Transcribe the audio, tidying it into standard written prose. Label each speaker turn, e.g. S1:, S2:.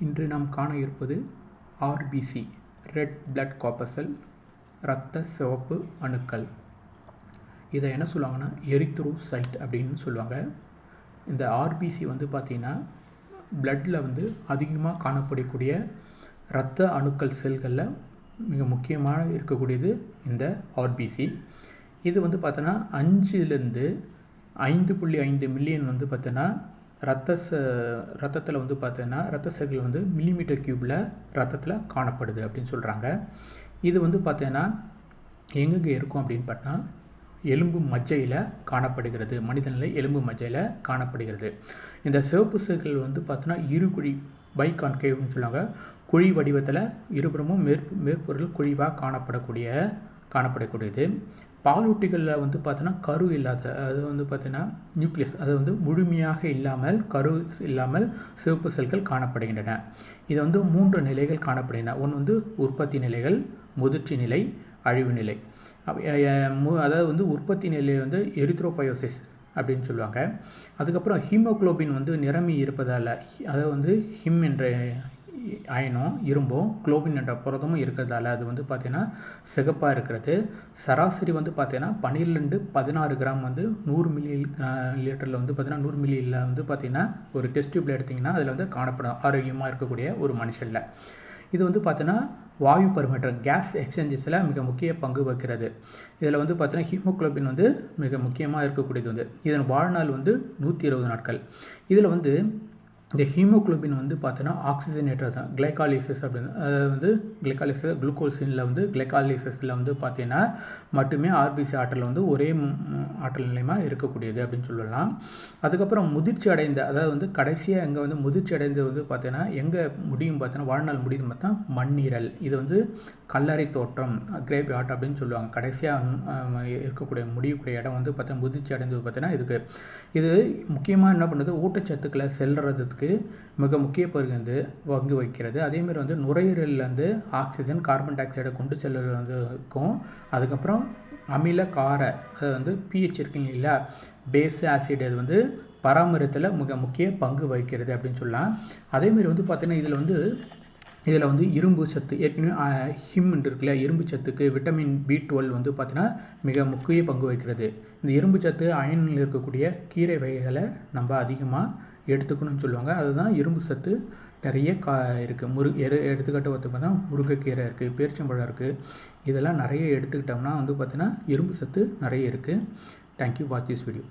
S1: இன்று நாம் காண இருப்பது ஆர்பிசி ரெட் பிளட் கார்பசல் இரத்த சிவப்பு அணுக்கள். இதை என்ன சொல்லுவாங்கன்னா எரித்ரோசைட் அப்படின்னு சொல்லுவாங்க. இந்த ஆர்பிசி பார்த்திங்கன்னா பிளட்டில் அதிகமாக காணப்படக்கூடிய இரத்த அணுக்கள் செல்களில் மிக முக்கியமாக இருக்கக்கூடியது இந்த ஆர்பிசி. இது பார்த்தோன்னா 5லேருந்து 5.5 மில்லியன் பார்த்தோன்னா ரத்தத்தில் பார்த்தீங்கன்னா ரத்த செல்கள் மில்லிமீட்டர் க்யூப்பில் ரத்தத்தில் காணப்படுது அப்படின்னு சொல்கிறாங்க. இது பார்த்தீங்கன்னா எங்கெங்கே இருக்கும் அப்படின்னு பார்த்தா எலும்பு மஜ்ஜையில் காணப்படுகிறது. மனிதனில் எலும்பு மஜ்ஜையில் காணப்படுகிறது. இந்த சிவப்பு செல்கள் பார்த்தோன்னா இருகுழி பைகான்கேவ்னு சொல்லுவாங்க. குழி வடிவத்தில் இருபுறமும் மேற்பொருள் குழிவாக காணப்படக்கூடியது. பாலூட்டிகளில் பார்த்தோன்னா கரு இல்லாத, அது பார்த்தீங்கன்னா நியூக்ளியஸ், அது முழுமையாக இல்லாமல் கரு இல்லாமல் சிவப்பு செல்கள் காணப்படுகின்றன. இது 3 நிலைகள் காணப்படுகின்றன. ஒன்று உற்பத்தி நிலைகள், முதிர்ச்சி நிலை, அழிவு நிலை. அதாவது உற்பத்தி நிலை எரித்ரோபயோசிஸ் அப்படின்னு சொல்லுவாங்க. அதுக்கப்புறம் ஹீமோக்ளோபின் நிரம்பி இருப்பதால், அதாவது ஹிம் என்ற அயனும் இரும்பும் குளோபின் என்ற புரதமும் இருக்கிறதால அது பார்த்தீங்கன்னா சிகப்பாக இருக்கிறது. சராசரி பார்த்தீங்கன்னா 12-16 கிராம் 100 மில்லி லிட்டரில் பார்த்தீங்கன்னா 100 மில்லியில் பார்த்தீங்கன்னா ஒரு டெஸ்ட் டியூப்பில் எடுத்திங்கன்னா அதில் காணப்படும் ஆரோக்கியமாக இருக்கக்கூடிய ஒரு மனுஷனில். இது பார்த்தீங்கன்னா வாயு பரிமாற்றம், கேஸ் எக்ஸ்சேஞ்சஸில் மிக முக்கிய பங்கு வகிக்கிறது. இதில் பார்த்தீங்கன்னா ஹீமோக்ளோபின் மிக முக்கியமாக இருக்கக்கூடியது. இதன் வாழ்நாள் 120 நாட்கள். இதில் இந்த ஹீமோக்ளோபின் பார்த்தீங்கன்னா ஆக்சிஜனேட்டர் தான், கிளைகாலிசிஸ் அப்படின்னு, அதாவது கிளைகாலிசிஸ் குளுக்கோசினில் கிளைகாலிசிஸில் பார்த்தீங்கன்னா மட்டுமே ஆர்பிசி ஆற்றல் ஒரே ஆற்றல் நிலையமாக இருக்கக்கூடியது அப்படின்னு சொல்லலாம். அதுக்கப்புறம் முதிர்ச்சி அடைந்த, அதாவது கடைசியாக எங்கே முதிர்ச்சி அடைந்து பார்த்தீங்கன்னா எங்கே முடியும் பார்த்தீங்கன்னா வாழ்நாள் முடியும் பார்த்தா மண்ணீரல். இது கல்லறை தோற்றம், கிரேப் யார்ட் அப்படின்னு சொல்லுவாங்க. கடைசியாக இருக்கக்கூடிய முடியக்கூடிய இடம் பார்த்தீங்கன்னா முதிர்ச்சி அடைந்தது பார்த்தீங்கன்னா இது முக்கியமாக என்ன பண்ணுறது, ஊட்டச்சத்துக்களை செல்றதுக்கு மிக முக்கிய பங்கு வகிக்கிறது. அதேமாதிரி நுரையீரலில் ஆக்சிஜன், கார்பன் டை ஆக்சைடை கொண்டு செல்வது இருக்கும். அதுக்கப்புறம் அமில கார, அது பிஹெச் இருக்குங்க இல்லையா, பேஸ் ஆசிட், அது பராமரித்தில் மிக முக்கிய பங்கு வகிக்கிறது அப்படின்னு சொல்லலாம். அதேமாதிரி பார்த்தீங்கன்னா இதில் இரும்பு சத்து, ஏற்கனவே ஹிம் இருக்குல்ல, இரும்பு சத்துக்கு விட்டமின் B12 பார்த்தீங்கன்னா மிக முக்கிய பங்கு வகிக்கிறது. இந்த இரும்பு சத்து அயனில் இருக்கக்கூடிய கீரை வகைகளை நம்ம அதிகமாக எடுத்துக்கணும்னு சொல்லுவாங்க. அதுதான் இரும்பு சத்து நிறைய இருக்குது. எடுத்துக்கிட்ட பார்த்தா முருங்கைக்கீரை இருக்குது, பேரிச்சம்பழம் இருக்குது. இதெல்லாம் நிறைய எடுத்துக்கிட்டோம்னா பார்த்தீங்கன்னா இரும்பு சத்து நிறைய இருக்குது. தேங்க்யூ. Watch this video.